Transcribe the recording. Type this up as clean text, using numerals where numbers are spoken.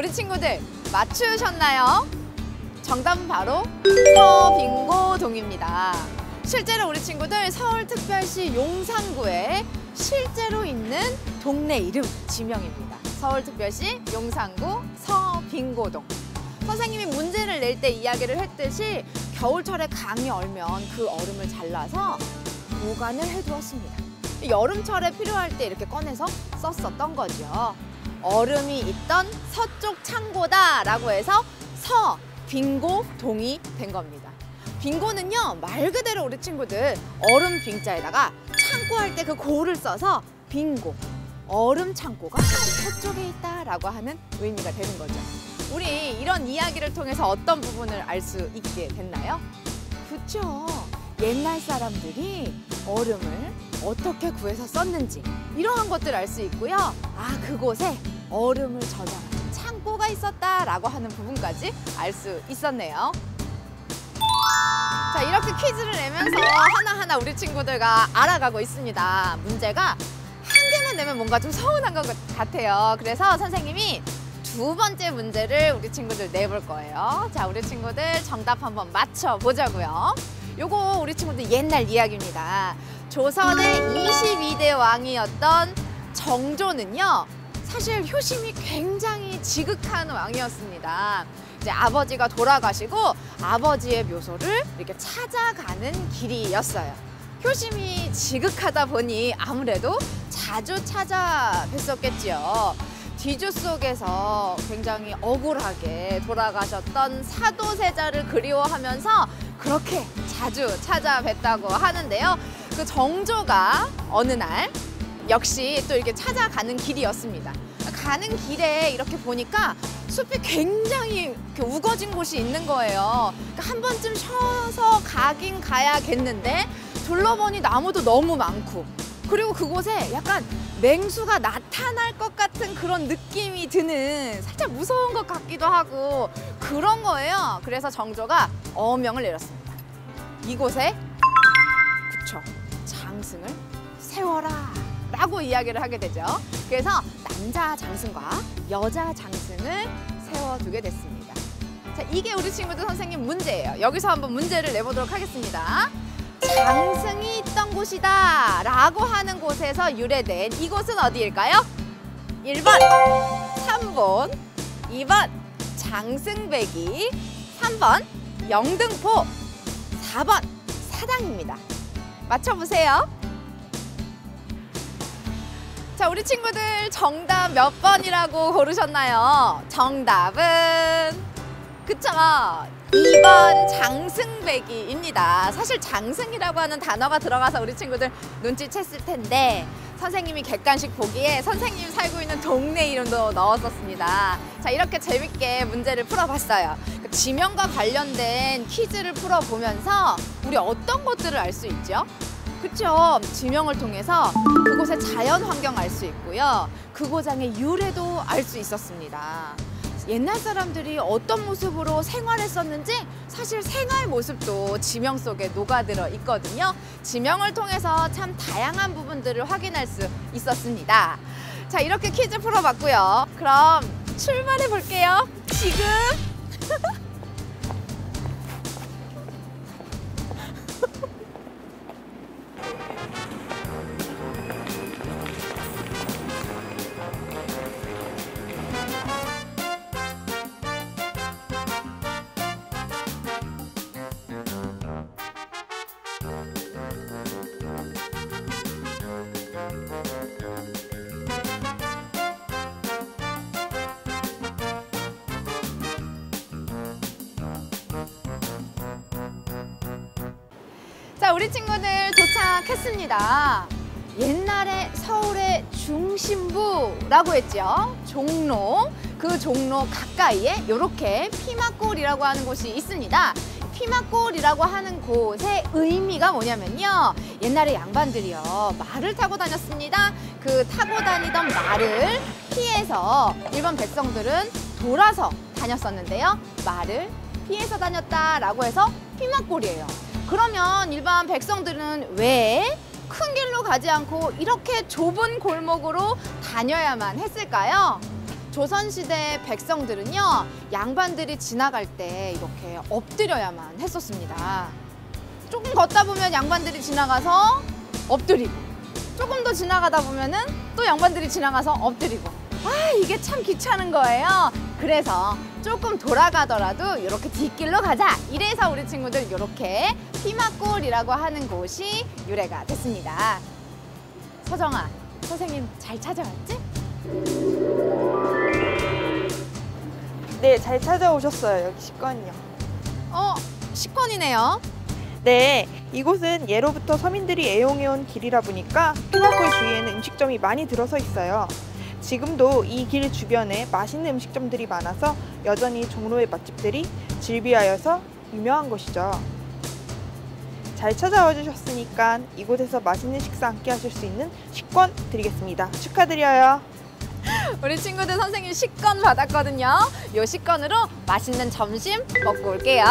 우리 친구들 맞추셨나요? 정답은 바로 서빙고동입니다. 실제로 우리 친구들 서울특별시 용산구에 실제로 있는 동네 이름 지명입니다. 서울특별시 용산구 서빙고동. 선생님이 문제를 낼 때 이야기를 했듯이 겨울철에 강이 얼면 그 얼음을 잘라서 보관을 해두었습니다. 여름철에 필요할 때 이렇게 꺼내서 썼었던 거죠. 얼음이 있던 서쪽 창고다라고 해서 서빙고동이 된 겁니다. 빙고는요, 말 그대로 우리 친구들 얼음 빙자에다가 창고 할 때 그 고를 써서 빙고, 얼음 창고가 서쪽에 있다라고 하는 의미가 되는 거죠. 우리 이런 이야기를 통해서 어떤 부분을 알 수 있게 됐나요? 그쵸? 옛날 사람들이 얼음을 어떻게 구해서 썼는지 이러한 것들을 알 수 있고요. 아, 그곳에 얼음을 저장하는 창고가 있었다라고 하는 부분까지 알 수 있었네요. 자, 이렇게 퀴즈를 내면서 하나하나 우리 친구들과 알아가고 있습니다. 문제가 한 개만 내면 뭔가 좀 서운한 것 같아요. 그래서 선생님이 두 번째 문제를 우리 친구들 내볼 거예요. 자, 우리 친구들 정답 한번 맞춰보자고요. 요거 우리 친구들 옛날 이야기입니다. 조선의 22대 왕이었던 정조는요, 사실 효심이 굉장히 지극한 왕이었습니다. 이제 아버지가 돌아가시고 아버지의 묘소를 이렇게 찾아가는 길이었어요. 효심이 지극하다 보니 아무래도 자주 찾아뵀었겠지요. 뒤주 속에서 굉장히 억울하게 돌아가셨던 사도세자를 그리워하면서 그렇게 자주 찾아뵀다고 하는데요. 그 정조가 어느 날 역시 또 이렇게 찾아가는 길이었습니다. 가는 길에 이렇게 보니까 숲이 굉장히 이렇게 우거진 곳이 있는 거예요. 그러니까 한 번쯤 쉬어서 가긴 가야겠는데 둘러보니 나무도 너무 많고, 그리고 그곳에 약간 맹수가 나타날 것 같은 그런 느낌이 드는, 살짝 무서운 것 같기도 하고 그런 거예요. 그래서 정조가 어명을 내렸습니다. 이곳에 그쵸, 장승을 세워라 라고 이야기를 하게 되죠. 그래서 남자 장승과 여자 장승을 세워두게 됐습니다. 자, 이게 우리 친구들 선생님 문제예요. 여기서 한번 문제를 내보도록 하겠습니다. 장승이 있던 곳이다 라고 하는 곳에서 유래된 이곳은 어디일까요? 1번 삼본, 2번 장승배기, 3번 영등포, 4번 사당입니다. 맞춰보세요. 자, 우리 친구들 정답 몇 번이라고 고르셨나요? 정답은 그쵸, 2번 장승배기입니다. 사실 장승이라고 하는 단어가 들어가서 우리 친구들 눈치챘을 텐데 선생님이 객관식 보기에 선생님 살고 있는 동네 이름도 넣었었습니다. 자, 이렇게 재밌게 문제를 풀어봤어요. 지명과 관련된 퀴즈를 풀어보면서 우리 어떤 것들을 알 수 있죠? 그쵸? 지명을 통해서 그곳의 자연 환경 알 수 있고요. 그 고장의 유래도 알 수 있었습니다. 옛날 사람들이 어떤 모습으로 생활했었는지 사실 생활 모습도 지명 속에 녹아들어 있거든요. 지명을 통해서 참 다양한 부분들을 확인할 수 있었습니다. 자, 이렇게 퀴즈 풀어봤고요. 그럼 출발해 볼게요. 지금. 자, 우리 친구들 도착했습니다. 옛날에 서울의 중심부라고 했죠. 종로, 그 종로 가까이에 이렇게 피막골이라고 하는 곳이 있습니다. 피막골이라고 하는 곳의 의미가 뭐냐면요, 옛날에 양반들이요, 말을 타고 다녔습니다. 그 타고 다니던 말을 피해서 일반 백성들은 돌아서 다녔었는데요, 말을 피해서 다녔다라고 해서 피막골이에요. 그러면 일반 백성들은 왜 큰 길로 가지 않고 이렇게 좁은 골목으로 다녀야만 했을까요? 조선시대 백성들은요, 양반들이 지나갈 때 이렇게 엎드려야만 했었습니다. 조금 걷다 보면 양반들이 지나가서 엎드리고, 조금 더 지나가다 보면은 또 양반들이 지나가서 엎드리고. 아, 이게 참 귀찮은 거예요. 그래서 조금 돌아가더라도 이렇게 뒷길로 가자. 이래서 우리 친구들 이렇게 피막골이라고 하는 곳이 유래가 됐습니다. 서정아, 선생님 잘 찾아왔지? 네, 잘 찾아오셨어요. 여기 식권이요. 식권이네요. 네, 이곳은 예로부터 서민들이 애용해온 길이라 보니까 피막골 주위에는 음식점이 많이 들어서 있어요. 지금도 이 길 주변에 맛있는 음식점들이 많아서 여전히 종로의 맛집들이 즐비하여서 유명한 곳이죠. 잘 찾아와 주셨으니까 이곳에서 맛있는 식사 함께 하실 수 있는 식권 드리겠습니다. 축하드려요. 우리 친구들 선생님 식권 받았거든요. 이 식권으로 맛있는 점심 먹고 올게요.